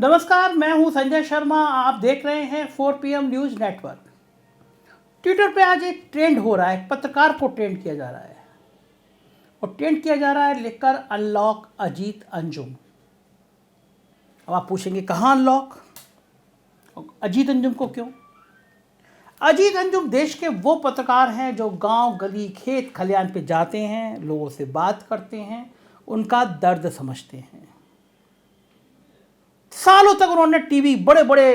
नमस्कार, मैं हूं संजय शर्मा। आप देख रहे हैं 4 PM न्यूज़ नेटवर्क। ट्विटर पे आज एक ट्रेंड हो रहा है, पत्रकार को ट्रेंड किया जा रहा है और ट्रेंड किया जा रहा है लिखकर अनलॉक अजीत अंजुम। अब आप पूछेंगे कहाँ अनलॉक, अजीत अंजुम को क्यों? अजीत अंजुम देश के वो पत्रकार हैं जो गांव गली खेत खलियान पे जाते हैं, लोगों से बात करते हैं, उनका दर्द समझते हैं। सालों तक उन्होंने टीवी बड़े बड़े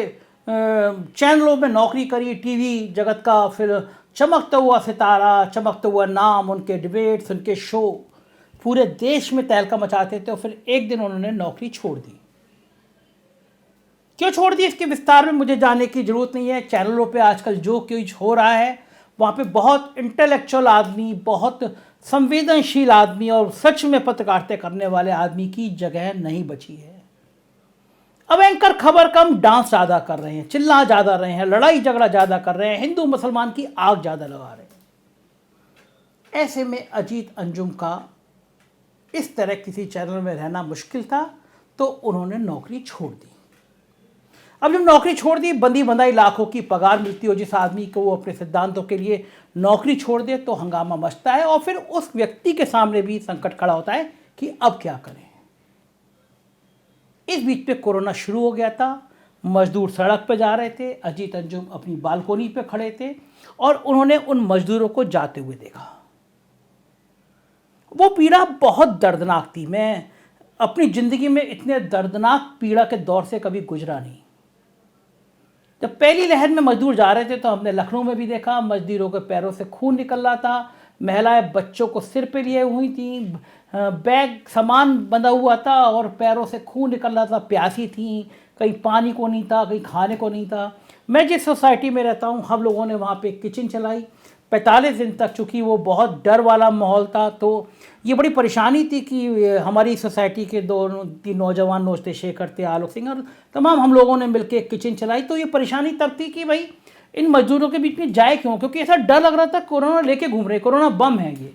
चैनलों में नौकरी करी, टीवी जगत का फिर चमकता हुआ सितारा, चमकता हुआ नाम, उनके डिबेट्स, उनके शो पूरे देश में तहलका मचाते थे और फिर एक दिन उन्होंने नौकरी छोड़ दी। क्यों छोड़ दी इसके विस्तार में मुझे जानने की ज़रूरत नहीं है। चैनलों पे आजकल जो कुछ हो रहा है वहाँ पे बहुत इंटेलेक्चुअल आदमी, बहुत संवेदनशील आदमी और सच में पत्रकारिता करने वाले आदमी की जगह नहीं बची है। अब एंकर खबर कम, डांस ज़्यादा कर रहे हैं, चिल्ला ज़्यादा रहे हैं, लड़ाई झगड़ा ज़्यादा कर रहे हैं, हिंदू मुसलमान की आग ज़्यादा लगा रहे हैं। ऐसे में अजीत अंजुम का इस तरह किसी चैनल में रहना मुश्किल था तो उन्होंने नौकरी छोड़ दी। अब जब नौकरी छोड़ दी, बंदी बंधाई लाखों की पगार मिलती हो जिस आदमी को वो अपने सिद्धांतों के लिए नौकरी छोड़ दे तो हंगामा मचता है और फिर उस व्यक्ति के सामने भी संकट खड़ा होता है कि अब क्या करें। इस बीच पे कोरोना शुरू हो गया था, मजदूर सड़क पर जा रहे थे, अजीत अंजुम अपनी बालकोनी पे खड़े थे और उन्होंने उन मजदूरों को जाते हुए देखा। वो पीड़ा बहुत दर्दनाक थी। मैं अपनी ज़िंदगी में इतने दर्दनाक पीड़ा के दौर से कभी गुजरा नहीं। जब पहली लहर में मजदूर जा रहे थे तो हमने लखनऊ में भी देखा, मजदूरों के पैरों से खून निकल रहा था, महिलाएं बच्चों को सिर पे लिए हुई थी, बैग सामान बंधा हुआ था और पैरों से खून निकल रहा था, प्यासी थी, कहीं पानी को नहीं था, कहीं खाने को नहीं था। मैं जिस सोसाइटी में रहता हूँ, हम लोगों ने वहाँ पे किचन चलाई 45 दिन तक। चूँकि वो बहुत डर वाला माहौल था तो ये बड़ी परेशानी थी कि हमारी सोसाइटी के 2-3 नौजवान नोचते शेखर थे, आलोक सिंह और तमाम हम लोगों ने मिलकर एक किचन चलाई। तो ये परेशानी तब थी कि भाई इन मजदूरों के बीच में जाए क्यों, क्योंकि ऐसा डर लग रहा था कोरोना लेके घूम रहे, कोरोना बम है ये।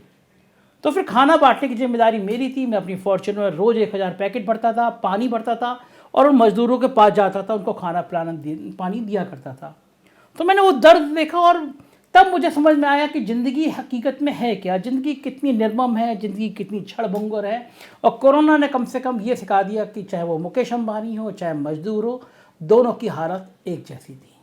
तो फिर खाना बांटने की जिम्मेदारी मेरी थी। मैं अपनी फॉर्च्यूनर में रोज़ 1000 पैकेट भरता था, पानी भरता था और उन मजदूरों के पास जाता था, उनको खाना पिलाना पानी दिया करता था। तो मैंने वो दर्द देखा और तब मुझे समझ में आया कि ज़िंदगी हकीकत में है क्या, ज़िंदगी कितनी निर्मम है, ज़िंदगी कितनी क्षणभंगुर है। और कोरोना ने कम से कम ये सिखा दिया कि चाहे वो मुकेश अंबानी हो, चाहे मजदूर हो, दोनों की हालत एक जैसी थी।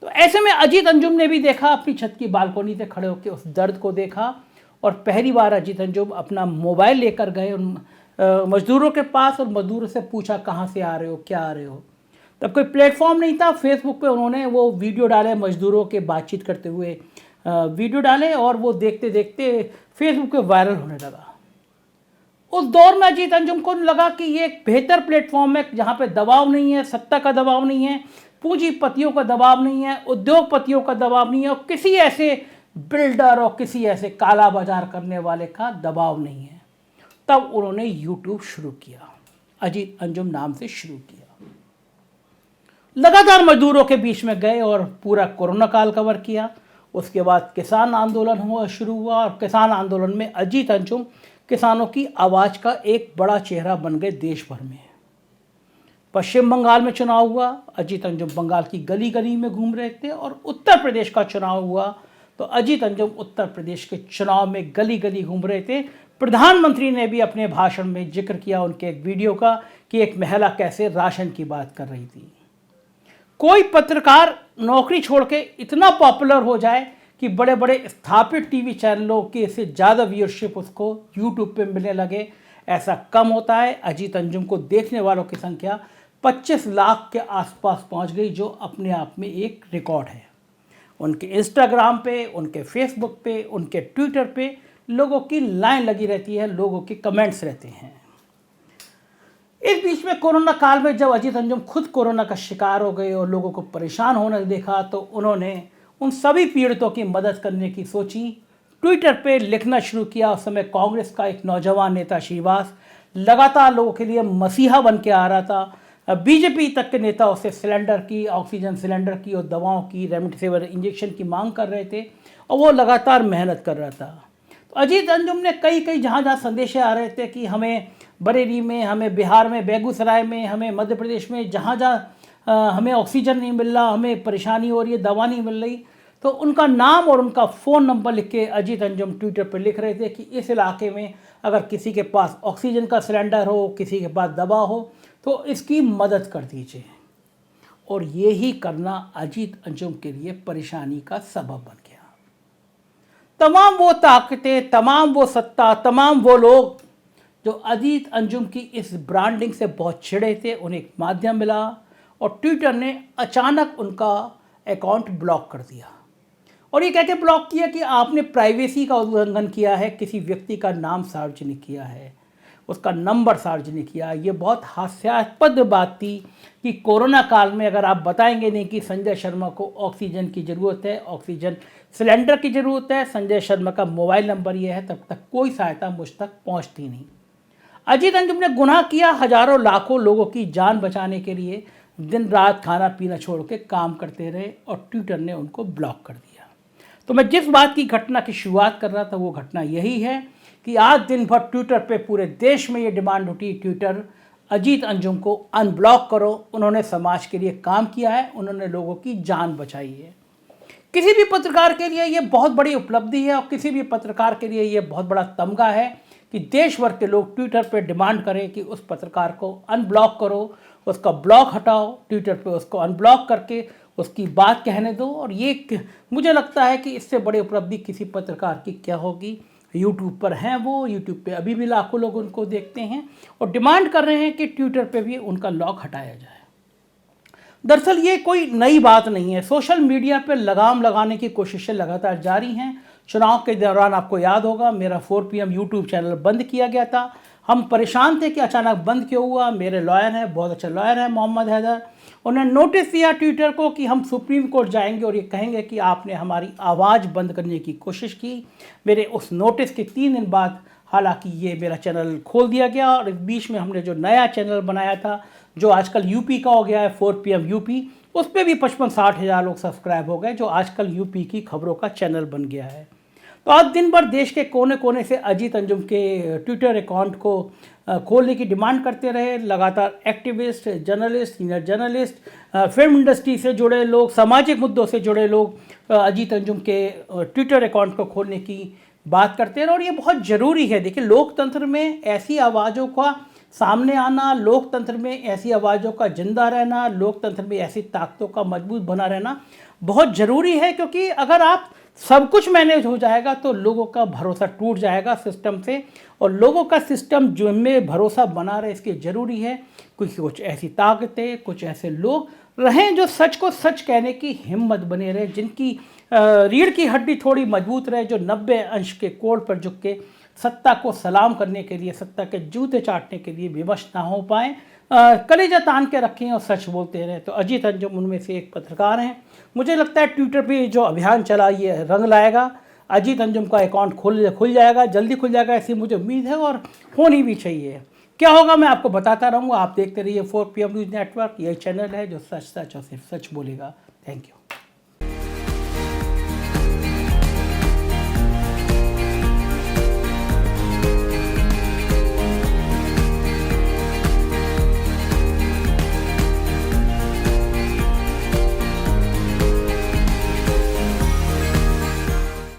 तो ऐसे में अजीत अंजुम ने भी देखा, अपनी छत की बालकोनी से खड़े होकर उस दर्द को देखा और पहली बार अजीत अंजुम अपना मोबाइल लेकर गए उन मजदूरों के पास और मजदूरों से पूछा कहाँ से आ रहे हो, क्या आ रहे हो। तब कोई प्लेटफॉर्म नहीं था, फेसबुक पे उन्होंने वो वीडियो डाले, मजदूरों के बातचीत करते हुए वीडियो डाले और वो देखते देखते फेसबुक पे वायरल होने लगा। उस दौर में अजीत अंजुम को लगा कि ये एक बेहतर प्लेटफॉर्म है जहाँ पे दबाव नहीं है, सत्ता का दबाव नहीं है, पूंजीपतियों का दबाव नहीं है, उद्योगपतियों का दबाव नहीं है और किसी ऐसे बिल्डर और किसी ऐसे काला बाजार करने वाले का दबाव नहीं है। तब उन्होंने यूट्यूब शुरू किया, अजीत अंजुम नाम से शुरू किया। लगातार मजदूरों के बीच में गए और पूरा कोरोना काल कवर किया। उसके बाद किसान आंदोलन शुरू हुआ और किसान आंदोलन में अजीत अंजुम किसानों की आवाज़ का एक बड़ा चेहरा बन गए देश भर में। पश्चिम बंगाल में चुनाव हुआ, अजीत अंजुम बंगाल की गली गली में घूम रहे थे और उत्तर प्रदेश का चुनाव हुआ तो अजीत अंजुम उत्तर प्रदेश के चुनाव में गली गली घूम रहे थे। प्रधानमंत्री ने भी अपने भाषण में जिक्र किया उनके एक वीडियो का कि एक महिला कैसे राशन की बात कर रही थी। कोई पत्रकार नौकरी छोड़ के इतना पॉपुलर हो जाए कि बड़े बड़े स्थापित टीवी चैनलों के से ज़्यादा व्यूअरशिप उसको यूट्यूब पे मिलने लगे, ऐसा कम होता है। अजीत अंजुम को देखने वालों की संख्या 25 लाख के आसपास पहुंच गई, जो अपने आप में एक रिकॉर्ड है। उनके इंस्टाग्राम पे, उनके फेसबुक पे, उनके ट्विटर पे लोगों की लाइन लगी रहती है, लोगों के कमेंट्स रहते हैं। इस बीच में कोरोना काल में जब अजीत अंजुम खुद कोरोना का शिकार हो गए और लोगों को परेशान होने देखा तो उन्होंने उन सभी पीड़ितों की मदद करने की सोची, ट्विटर पे लिखना शुरू किया। उस समय कांग्रेस का एक नौजवान नेता श्रीवास लगातार लोगों के लिए मसीहा बन के आ रहा था। बीजेपी तक के नेता उससे सिलेंडर की, ऑक्सीजन सिलेंडर की और दवाओं की, रेमडेसिविर इंजेक्शन की मांग कर रहे थे और वो लगातार मेहनत कर रहा था। तो अजीत अंजुम ने कई जहाँ संदेश आ रहे थे कि हमें बरेली में, हमें बिहार में, बेगूसराय में, हमें मध्य प्रदेश में, जहाँ जहाँ हमें ऑक्सीजन नहीं मिल रहा, हमें परेशानी हो रही है, दवा नहीं मिल रही, तो उनका नाम और उनका फ़ोन नंबर लिख के अजीत अंजुम ट्विटर पर लिख रहे थे कि इस इलाके में अगर किसी के पास ऑक्सीजन का सिलेंडर हो, किसी के पास दवा हो, तो इसकी मदद कर दीजिए। और ये ही करना अजीत अंजुम के लिए परेशानी का सबब बन गया। तमाम वो ताकतें, तमाम वो सत्ता, तमाम वो लोग जो अजीत अंजुम की इस ब्रांडिंग से बहुत चिढ़े थे, उन्हें एक माध्यम मिला और ट्विटर ने अचानक उनका अकाउंट ब्लॉक कर दिया। और ये कहते ब्लॉक किया कि आपने प्राइवेसी का उल्लंघन किया है, किसी व्यक्ति का नाम सार्वजनिक किया है, उसका नंबर सार्वजनिक किया। ये बहुत हास्यास्पद बात थी कि कोरोना काल में अगर आप बताएंगे नहीं कि संजय शर्मा को ऑक्सीजन की ज़रूरत है, ऑक्सीजन सिलेंडर की ज़रूरत है, संजय शर्मा का मोबाइल नंबर ये है, तब तक कोई सहायता मुझ तक पहुंचती नहीं। अजीत अंजुम ने गुनाह किया, हजारों लाखों लोगों की जान बचाने के लिए दिन रात खाना पीना छोड़ के काम करते रहे और ट्विटर ने उनको ब्लॉक कर दिया। तो मैं जिस बात की घटना की शुरुआत कर रहा था वो घटना यही है कि आज दिन भर ट्विटर पे पूरे देश में ये डिमांड उठी, ट्विटर अजीत अंजुम को अनब्लॉक करो। उन्होंने समाज के लिए काम किया है, उन्होंने लोगों की जान बचाई है। किसी भी पत्रकार के लिए ये बहुत बड़ी उपलब्धि है और किसी भी पत्रकार के लिए ये बहुत बड़ा तमगा है कि देश भर के लोग ट्विटर पे डिमांड करें कि उस पत्रकार को अनब्लॉक करो, उसका ब्लॉक हटाओ, ट्विटर पे उसको अनब्लॉक करके उसकी बात कहने दो। और ये मुझे लगता है कि इससे बड़ी उपलब्धि किसी पत्रकार की क्या होगी। यूट्यूब पर हैं वो, यूट्यूब पे अभी भी लाखों लोग उनको देखते हैं और डिमांड कर रहे हैं कि ट्विटर पे भी उनका लॉक हटाया जाए। दरअसल ये कोई नई बात नहीं है, सोशल मीडिया पे लगाम लगाने की कोशिशें लगातार जारी हैं। चुनाव के दौरान आपको याद होगा मेरा 4 PM यूट्यूब चैनल बंद किया गया था। हम परेशान थे कि अचानक बंद क्यों हुआ। मेरे लॉयर हैं, बहुत अच्छे लॉयर हैं मोहम्मद हैदर, उन्होंने नोटिस दिया ट्विटर को कि हम सुप्रीम कोर्ट जाएंगे और ये कहेंगे कि आपने हमारी आवाज़ बंद करने की कोशिश की। मेरे उस नोटिस के 3 दिन बाद हालांकि ये मेरा चैनल खोल दिया गया और इस बीच में हमने जो नया चैनल बनाया था जो आजकल यूपी का हो गया है 4 PM यूपी, उस पर भी 55-60 हज़ार लोग सब्सक्राइब हो गए, जो आजकल यूपी की खबरों का चैनल बन गया है। तो आज दिन भर देश के कोने कोने से अजीत अंजुम के ट्विटर अकाउंट को खोलने की डिमांड करते रहे। लगातार activist, journalist, senior journalist, film industry से जुड़े लोग, सामाजिक मुद्दों से जुड़े लोग अजीत अंजुम के ट्विटर अकाउंट को खोलने की बात करते रहे और ये बहुत ज़रूरी है। देखिए, लोकतंत्र में ऐसी आवाज़ों का सामने आना, लोकतंत्र में ऐसी आवाज़ों का जिंदा रहना, लोकतंत्र में ऐसी ताकतों का मजबूत बना रहना बहुत ज़रूरी है, क्योंकि अगर आप सब कुछ मैनेज हो जाएगा तो लोगों का भरोसा टूट जाएगा सिस्टम से, और लोगों का सिस्टम जो में भरोसा बना रहे इसके ज़रूरी है कुछ ऐसी ताकतें, कुछ ऐसे लोग रहें जो सच को सच कहने की हिम्मत बने रहे, जिनकी रीढ़ की हड्डी थोड़ी मजबूत रहे, जो 90 अंश के कोण पर झुक के सत्ता को सलाम करने के लिए, सत्ता के जूते चाटने के लिए विवश ना हो पाएँ, कलेजा तान के रखें और सच बोलते रहें। तो अजीत अंजुम उनमें से एक पत्रकार हैं। मुझे लगता है ट्विटर पे जो अभियान चला ये रंग लाएगा। अजीत अंजुम का अकाउंट खुल जाएगा, जल्दी खुल जाएगा, ऐसी मुझे उम्मीद है और होनी भी चाहिए। क्या होगा मैं आपको बताता रहूँगा। आप देखते रहिए 4 PM न्यूज़ नेटवर्क, यही चैनल है जो सच सच और सिर्फ सच बोलेगा। Thank you.